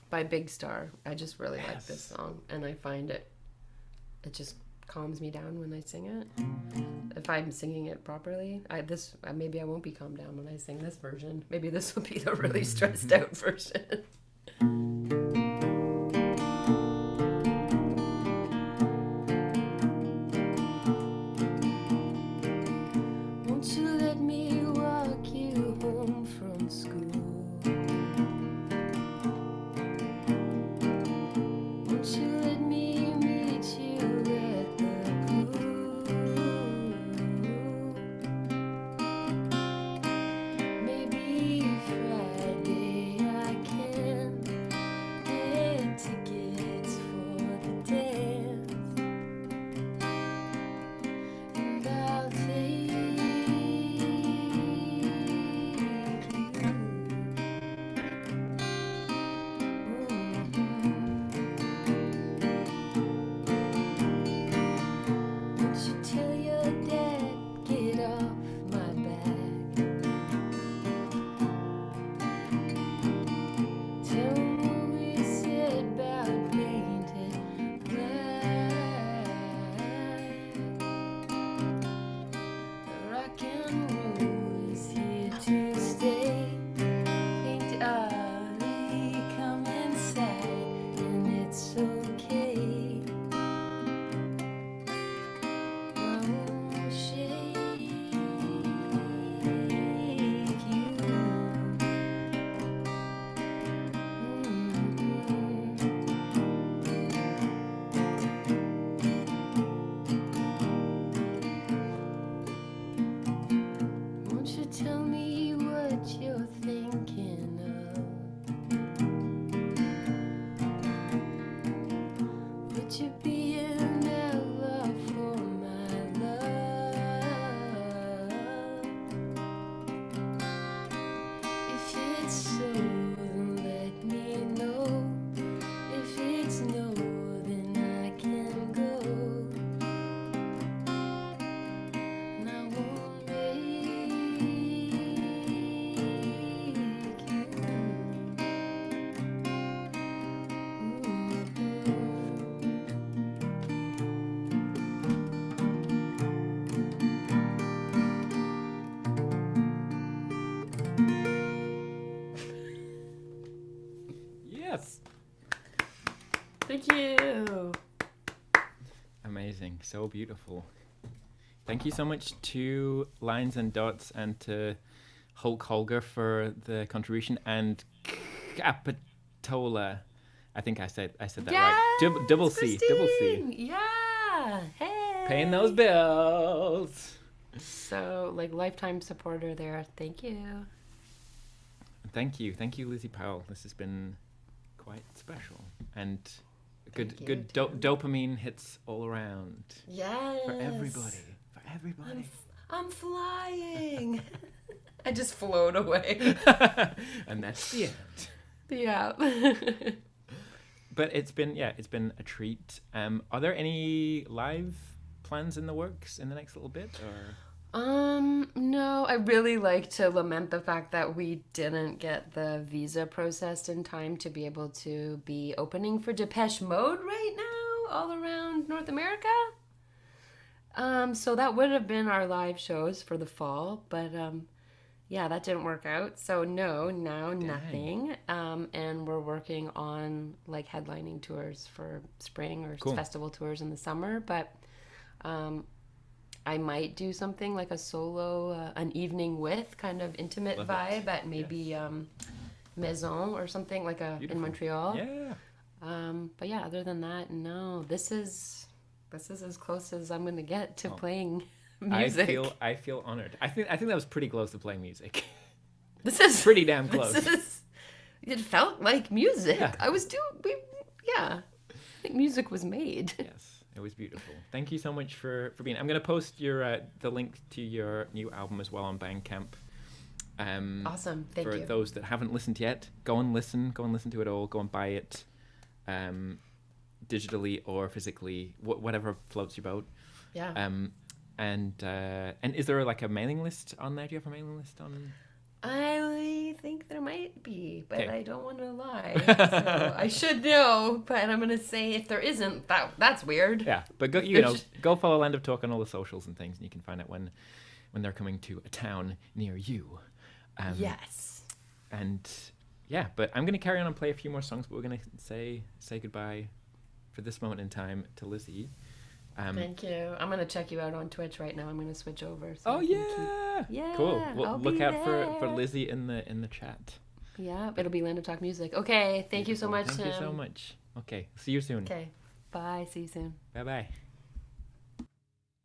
by Big Star. I just really like this song, and I find it just calms me down when I sing it. If I'm singing it properly, maybe I won't be calmed down when I sing this version. Maybe this will be the really stressed out version. Won't you let me walk you home from school? Won't you let me meet you at the pool? Maybe Friday I can get tickets for the dance, and I'll take Won't you tell your dad, get off my back? Tell him we said about painted black. Rock and roll is here to stay. Paint Ollie, come inside, and it's okay. Don't shake you. Won't you tell me what you're thinking of? Would you be an ally for my love? If it's so, then let me know. If it's no, then I can go. And I won't make Yes. Thank you. Amazing. So beautiful. Thank you so much to Lines and Dots and to Hulk Holger for the contribution, and Capitola. I think I said that right. Double C. Yeah. Hey. Paying those bills. So, like, lifetime supporter there. Thank you. Thank you, Lizzie Powell. This has been quite special and Thank you, good dopamine hits all around. Yes. For everybody. I'm flying. I just float away. And that's the end. Yeah. But it's been a treat. Are there any live plans in the works in the next little bit, or? No, I really like to lament the fact that we didn't get the visa processed in time to be able to be opening for Depeche Mode right now all around North America. So that would have been our live shows for the fall, but yeah, that didn't work out. So now nothing. And we're working on like headlining tours for spring or festival tours in the summer, but I might do something like a solo, an evening with kind of intimate vibe at maybe Maison or something like in Montreal. Yeah. But yeah, other than that, no. This is as close as I'm gonna get to playing music. I feel honored. I think that was pretty close to playing music. This is pretty damn close. It felt like music. Yeah. I think music was made. Yes. It was beautiful. Thank you so much for being. I'm going to post your the link to your new album as well on BANDCAMP. Awesome. Thank you. For those that haven't listened yet, go and listen to it all. Go and buy it, digitally or physically, whatever floats your boat. Yeah. And is there like a mailing list on there? Do you have a mailing list on? I think there might be, but I don't want to lie. So I should know, but I'm going to say if there isn't, that's weird. Yeah, but go follow Land of Talk on all the socials and things, and you can find out when they're coming to a town near you. Yes. And yeah, but I'm going to carry on and play a few more songs, but we're going to say goodbye for this moment in time to Lizzie. Thank you. I'm going to check you out on Twitch right now. I'm going to switch over. So Yeah, cool. Well, look out for Lizzie in the chat. Yeah, it'll be Land of Talk music. Okay, thank you so much. Thank you so much. Okay, see you soon. Okay, bye. See you soon. Bye.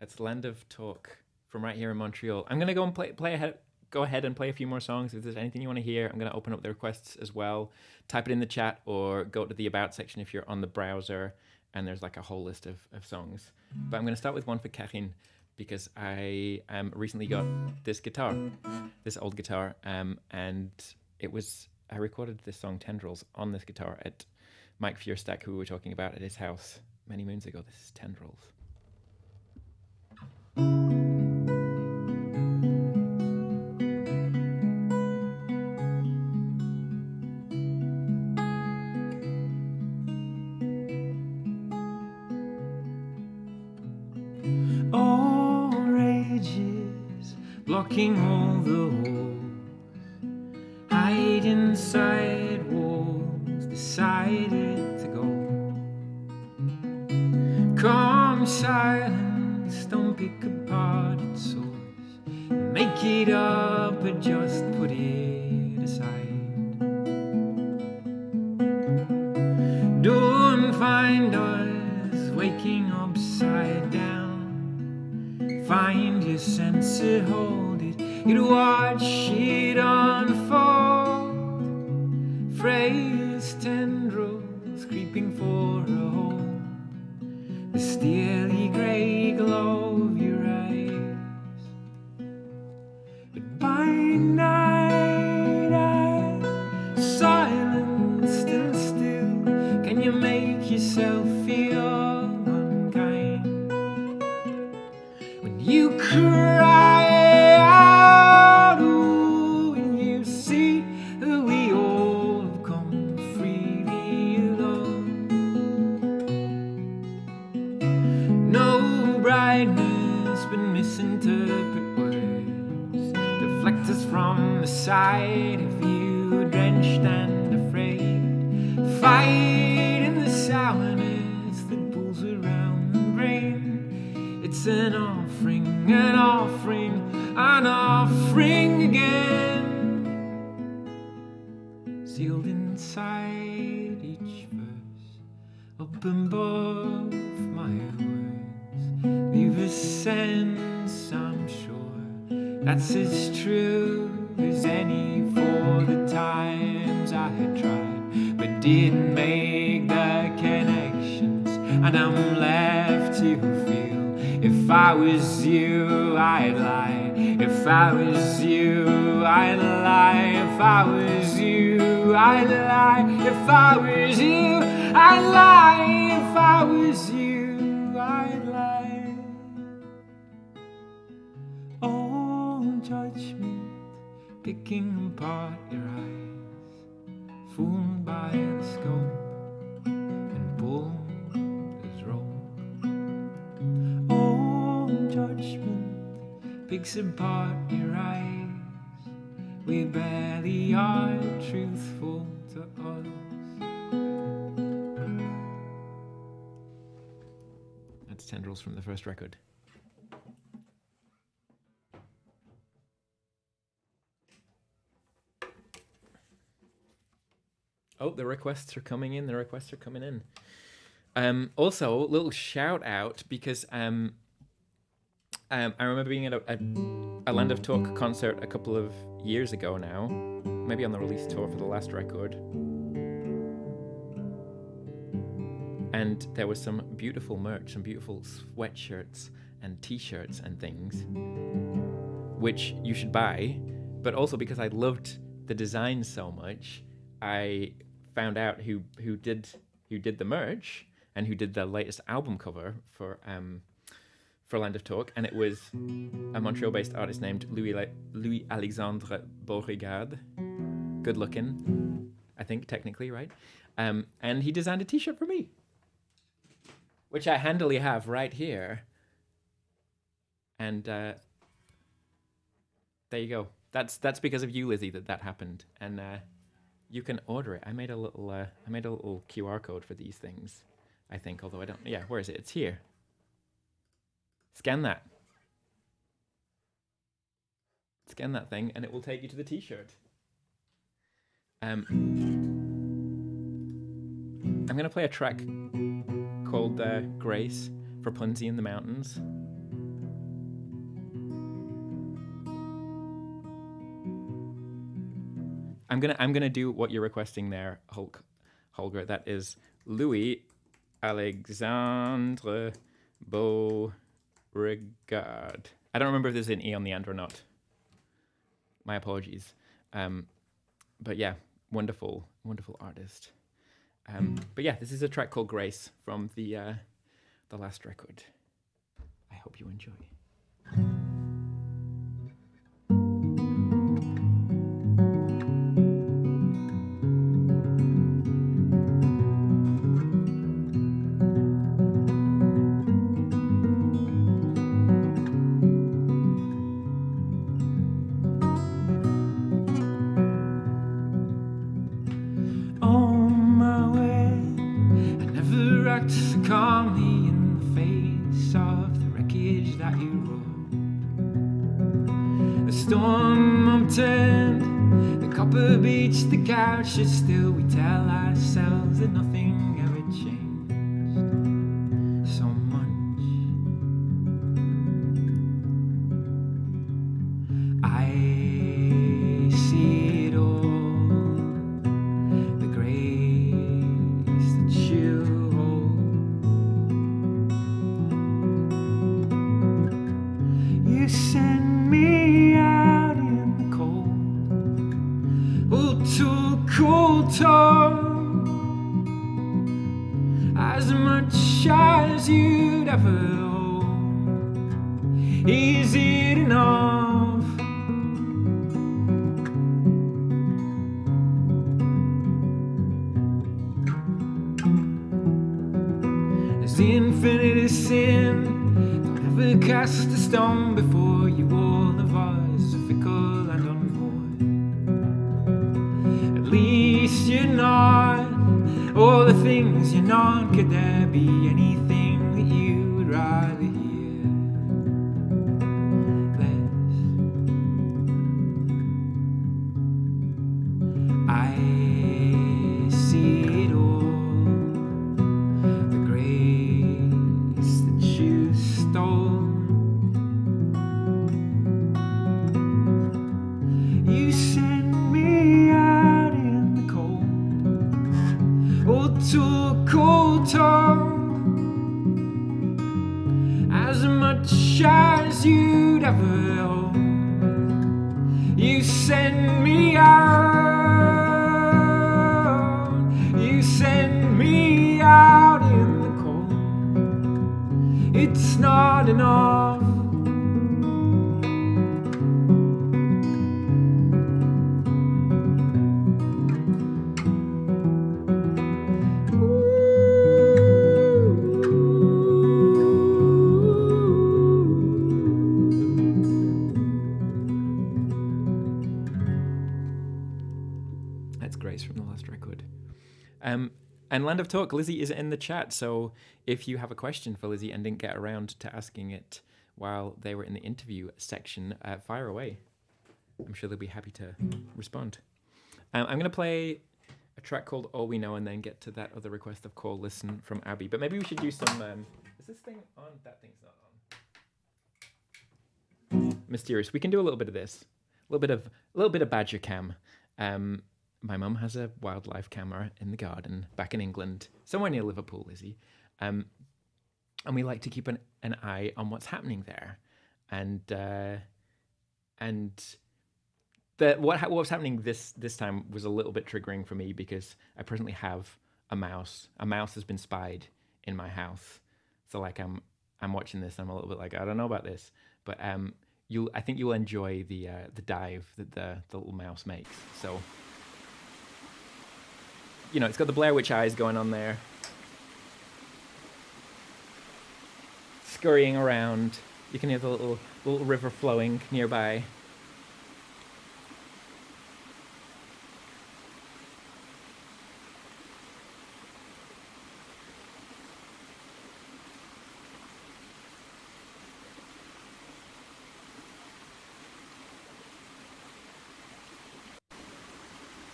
That's Land of Talk from right here in Montreal. I'm gonna go and go ahead and play a few more songs. If there's anything you want to hear, I'm gonna open up the requests as well. Type it in the chat or go to the About section if you're on the browser, and there's like a whole list of songs. But I'm gonna start with one for Karin, because I recently got this old guitar, and I recorded this song Tendrils on this guitar at Mike FEUERSTACK, who we were talking about, at his house many moons ago. This is Tendrils. Blocking all the holes, hide inside walls, decided to go. Calm silence, don't pick apart its source, make it up or just put it aside. Don't find us waking upside down, find your sense of hold. You'd watch it unfold, frays tendrils creeping for a home, the steely grey glow of your eyes. But by night I'm silenced and still. Can you make yourself feel unkind when you cry? Misinterpret words, deflect us from the side of you, drenched and afraid. Fight in the sourness that pulls around the brain. It's an offering again, sealed inside each verse, up above my words. Leave a sense, I'm sure, that's as true as any for the times I had tried, but didn't make the connections, and I'm left to feel if I was you, I'd lie. If I was you, I'd lie. If I was you, I'd lie. If I was you, I'd lie. If I was you, I'd lie. Oh, judgment, picking apart your eyes, fooled by the scope and bull is rope. Oh, judgment picks apart your eyes. We barely are truthful to us. That's Tendrils from the first record. Oh, the requests are coming in. Also, a little shout out because I remember being at a Land of Talk concert a couple of years ago now, maybe on the release tour for the last record. And there was some beautiful merch, some beautiful sweatshirts and t-shirts and things, which you should buy. But also because I loved the design so much, I found out who did the merch and who did the latest album cover for Land of Talk, and it was a Montreal-based artist named Louis Alexandre Beauregard. Good looking, I think, technically, right? And he designed a t-shirt for me, which I handily have right here. And there you go. That's because of you, Lizzie, that happened. And you can order it. I made a little QR code for these things, I think, although I don't. Yeah, where is it? It's here. Scan that. Scan that thing, and it will take you to the t-shirt. I'm going to play a track called Grace for Punsey in the Mountains. I'm gonna do what you're requesting there, Holger. That is Louis Alexandre Beauregard. I don't remember if there's an E on the end or not. My apologies. But yeah, wonderful artist. But yeah, this is a track called Grace from the last record. I hope you enjoy. Calmly in the face of the wreckage that you wrote. The storm upturned, the copper beach, the couch is still. We tell ourselves that nothing ever changed so much. I see it all, the grace that you send me out in the cold, to a cold tongue, as much as you'd ever hold. Is it enough? There's infinite sin. Never cast a stone before you. All of us are fickle and unborn. At least you're not all the things you're not. Could there be anything that you would rather hear less? I see it all, the grace that you stole. You send me out in the cold, to a cold tongue, as much much as you'd ever hope. You send me out, you send me out in the cold. It's not enough. From the last record. And Land of Talk, Lizzie is in the chat, so if you have a question for Lizzie and didn't get around to asking it while they were in the interview section, fire away. I'm sure they'll be happy to respond. I'm going to play a track called All We Know and then get to that other request of Call Listen from Abby. But maybe we should do some... is this thing on? That thing's not on. Mysterious. We can do a little bit of this. A little bit of Badger Cam. My mum has a wildlife camera in the garden back in England, somewhere near Liverpool, Lizzie. And we like to keep an eye on what's happening there. And what was happening this time was a little bit triggering for me because I presently have a mouse. A mouse has been spied in my house. So like I'm watching this, I'm a little bit like, I don't know about this. But I think you'll enjoy the dive that the little mouse makes. So you know, it's got the Blair Witch eyes going on there. Scurrying around. You can hear the little river flowing nearby.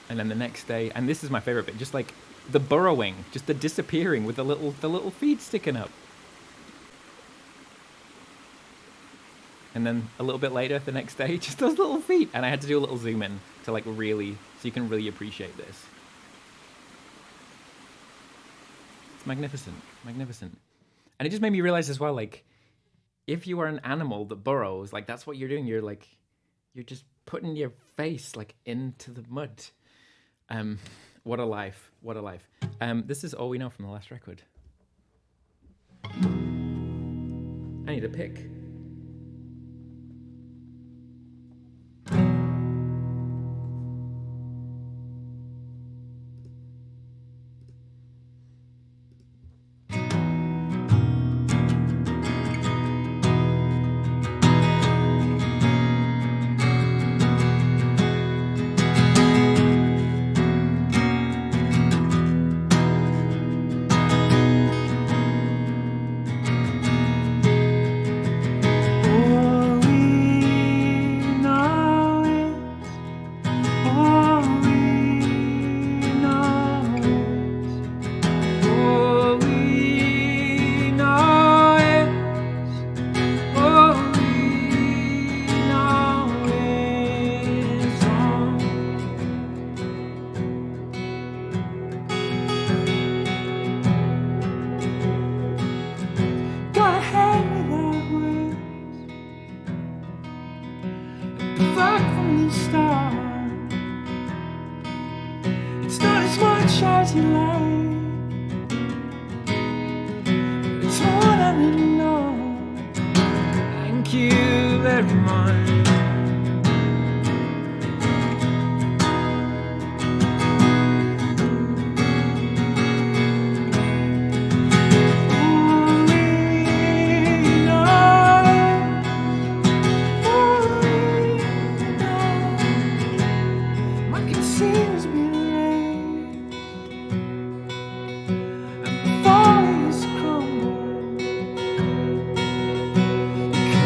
And then the next day, and this is my favorite bit, just like the burrowing, just the disappearing with the little feet sticking up. And then a little bit later, the next day, just those little feet. And I had to do a little zoom in to like really, so you can really appreciate this. It's magnificent, magnificent. And it just made me realize as well, like, if you are an animal that burrows, like that's what you're doing. You're just putting your face like into the mud. What a life, what a life. This is All We Know from the last record. I need a pick.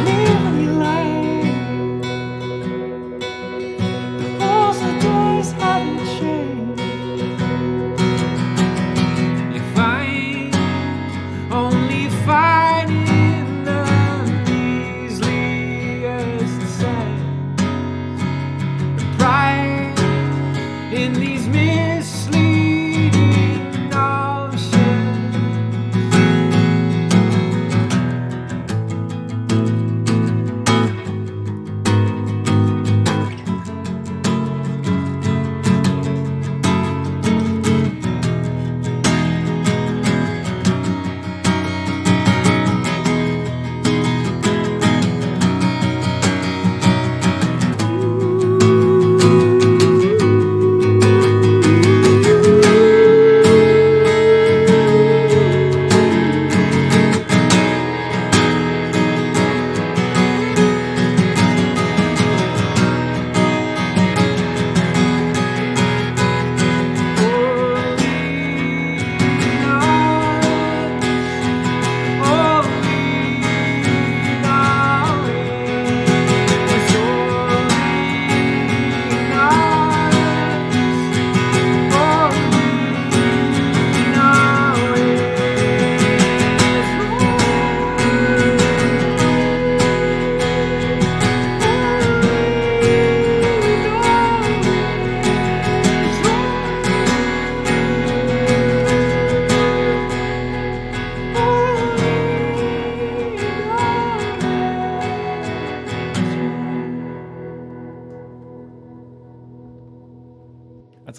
Leave when you like.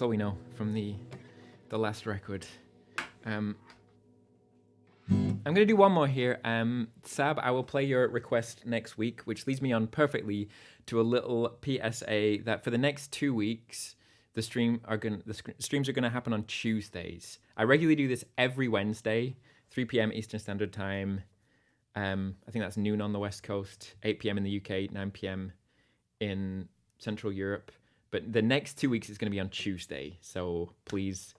all we know from the last record. I'm going to do one more here. Sab, I will play your request next week, which leads me on perfectly to a little PSA that for the next 2 weeks, the streams are going to happen on Tuesdays. I regularly do this every Wednesday, 3 p.m. Eastern Standard Time. I think that's noon on the West Coast, 8 p.m. in the UK, 9 p.m. in Central Europe. But the next 2 weeks is going to be on Tuesday. So please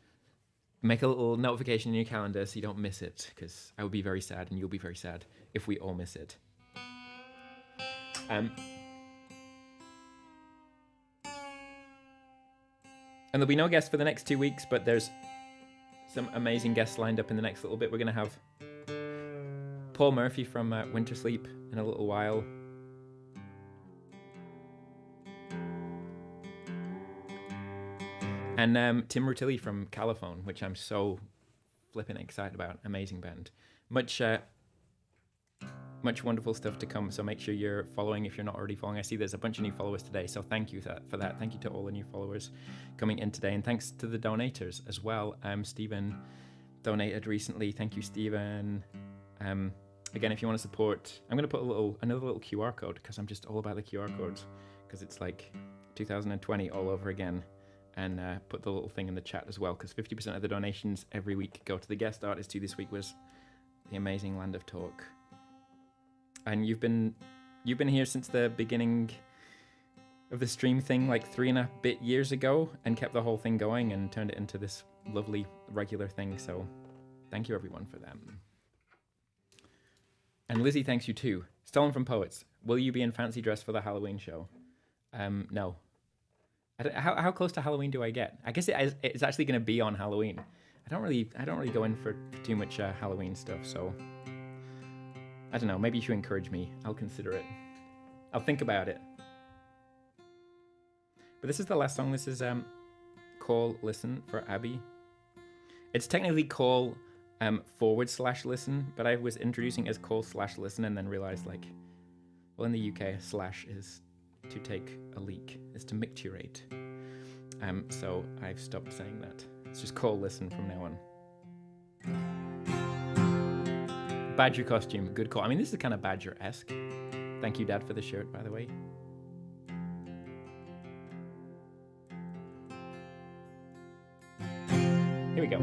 make a little notification in your calendar so you don't miss it, because I would be very sad and you'll be very sad if we all miss it. And there'll be no guests for the next 2 weeks, but there's some amazing guests lined up in the next little bit. We're going to have Paul Murphy from Winter Sleep in a little while. And Tim Rutilli from Caliphone, which I'm so flipping excited about. Amazing band. Much wonderful stuff to come, so make sure you're following if you're not already following. I see there's a bunch of new followers today, so thank you for that. Thank you to all the new followers coming in today, and thanks to the donators as well. Stephen donated recently. Thank you, Stephen. Again, if you want to support, I'm going to put another little QR code, because I'm just all about the QR codes, because it's like 2020 all over again. And put the little thing in the chat as well, because 50% of the donations every week go to the guest artist, who this week was the amazing Land of Talk. And you've been here since the beginning of the stream thing, like 3.5 years ago, and kept the whole thing going and turned it into this lovely regular thing. So thank you everyone for that. And Lizzie thanks you too. Stolen from Poets. Will you be in fancy dress for the Halloween show? No. How close to Halloween do I get? I guess it's actually going to be on Halloween. I don't really go in for too much Halloween stuff, so I don't know. Maybe you should encourage me. I'll consider it. I'll think about it. But this is the last song. This is Call Listen for Abby. It's technically Call /listen, but I was introducing as Call/listen and then realized, like, well, in the UK, slash is to take a leak, is to micturate. So I've stopped saying that. It's just Call Listen from now on. Badger costume, good call. I mean, this is kind of Badger-esque. Thank you, Dad, for the shirt, by the way. Here we go.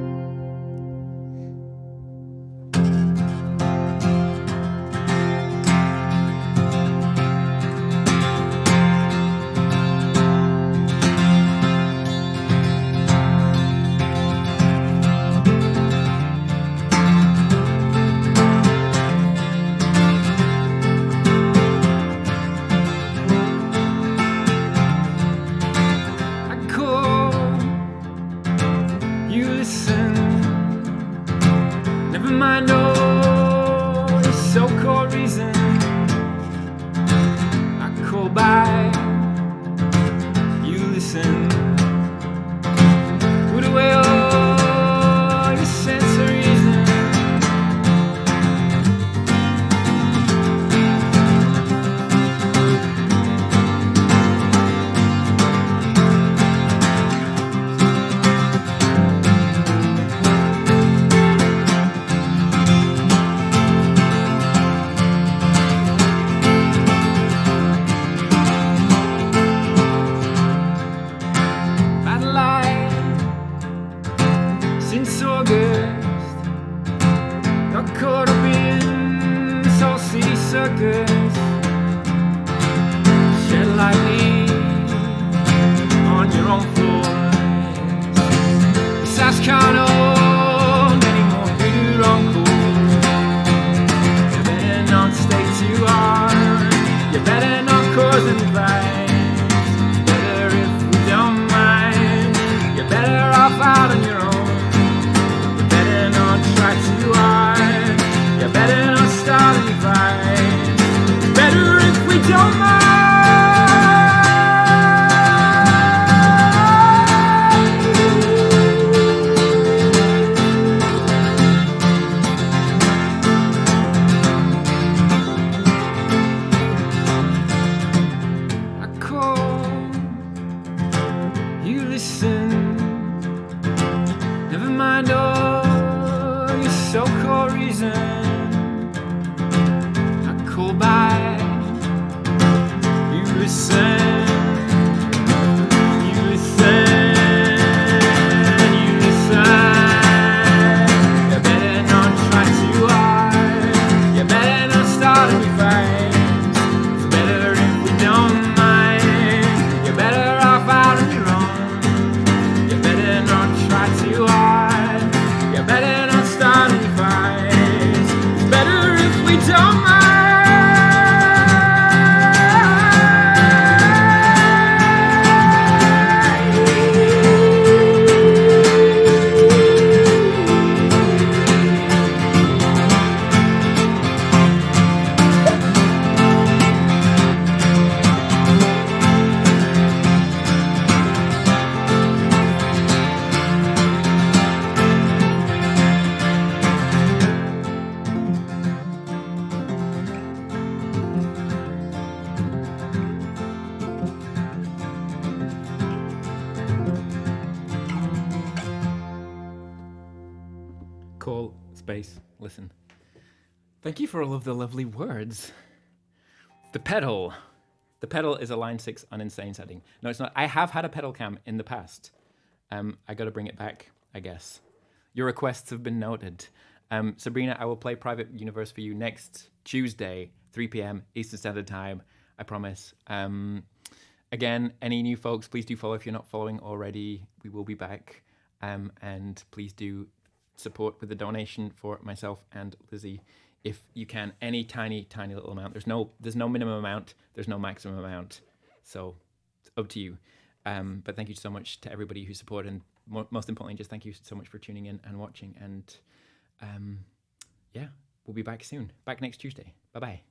so-called reason. I call by. You listen. You listen. You listen. You better not try too hard. You better not start any fights. It's better if we don't mind. You're better off out on your own. You better not try too hard. You better not start any fights. It's better if we don't mind. Call, space, listen. Thank you for all of the lovely words. The pedal. The pedal is a line 6 on insane setting. No, it's not. I have had a pedal cam in the past. I got to bring it back, I guess. Your requests have been noted. Sabrina, I will play Private Universe for you next Tuesday, 3 p.m. Eastern Standard Time. I promise. Again, any new folks, please do follow if you're not following already. We will be back. And please do support with a donation for myself and Lizzie if you can. Any tiny little amount. There's no minimum amount, there's no maximum amount, so it's up to you. But thank you so much to everybody who supported, and most importantly, just thank you so much for tuning in and watching. And yeah, we'll be back soon, back next Tuesday. Bye bye.